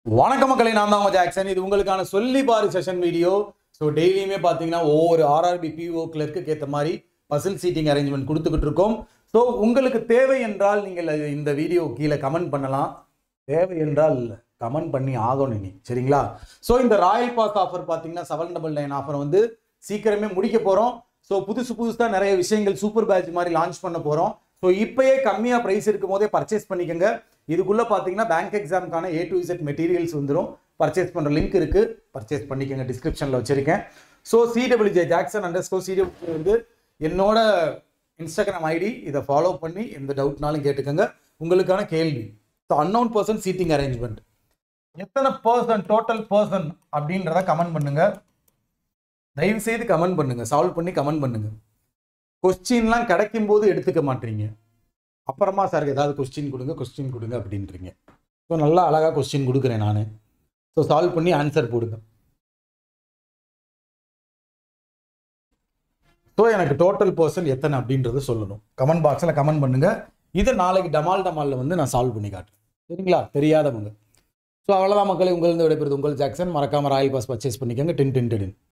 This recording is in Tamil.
வணக்கம் மக்களே, நான் தான் ஜாக்சன். இது உங்களுக்கான சொல்லி பாரு செஷன் வீடியோ. ஸோ டெய்லியுமே பார்த்தீங்கன்னா ஒவ்வொரு ஆர்ஆர்பி பிஓ கிளர்க்கு ஏற்ற மாதிரி பசில் சீட்டிங் அரேஞ்ச்மெண்ட் கொடுத்துக்கிட்டு இருக்கோம். ஸோ உங்களுக்கு தேவை என்றால் நீங்கள் இந்த வீடியோ கீழே கமெண்ட் பண்ணலாம். தேவை என்றால் கமெண்ட் பண்ணி ஆகணும் நீ, சரிங்களா? ஸோ இந்த ராயல் பாஸ் ஆஃபர் பார்த்தீங்கன்னா 799 ஆஃபர் வந்து சீக்கிரமே முடிக்க போகிறோம். ஸோ புதுசாக நிறைய விஷயங்கள் சூப்பர் பேட்ச் மாதிரி லான்ச் பண்ண போகிறோம். ஸோ இப்போயே கம்மியாக ப்ரைஸ் இருக்கும் போதே பர்ச்சேஸ் பண்ணிக்கோங்க. இதுக்குள்ளே பார்த்தீங்கன்னா பேங்க் எக்ஸாமுக்கான A to Z மெட்டீரியல்ஸ் வந்துடும். பர்ச்சேஸ் பண்ணுற லிங்க் இருக்குது, பர்ச்சேஸ் பண்ணிக்கோங்க. டிஸ்கிரிப்ஷனில் வச்சுருக்கேன். ஸோ CWJ Jackson_CWJ வந்து என்னோட இன்ஸ்டாகிராம் ஐடி. இதை ஃபாலோ பண்ணி எந்த டவுட்னாலும் கேட்டுக்கோங்க. உங்களுக்கான கேள்வி, so unknown person seating arrangement எத்தனை பர்சன், டோட்டல் பர்சன் அப்படின்றத கமெண்ட் பண்ணுங்க. தயவு செய்து கமெண்ட் பண்ணுங்க, சால்வ் பண்ணி கமெண்ட் பண்ணுங்க. கொஸ்டின்லாம் கிடைக்கும் போது எடுத்துக்க மாட்டீங்க. அப்புறமா சார் ஏதாவது கொஸ்டின் கொடுங்க அப்படின்றீங்க. ஸோ நல்லா அழகாக கொஸ்டின் கொடுக்குறேன் நான். ஸோ சால்வ் பண்ணி ஆன்சர் போடுங்க. ஸோ எனக்கு டோட்டல் பர்சன் எத்தனை அப்படின்றத சொல்லணும். கமெண்ட் பாக்ஸில் கமெண்ட் பண்ணுங்க. இதை நாளைக்கு டமாலில் வந்து நான் சால்வ் பண்ணி காட்டுறேன், சரிங்களா? தெரியாதவங்க. ஸோ அவ்வளோதான் மக்களே, உங்களிருந்து விடைபெறுது உங்கள் ஜாக்சன். மறக்காம ராயல் பாஸ் பர்ச்சேஸ் பண்ணிக்கோங்க. 10 10 10.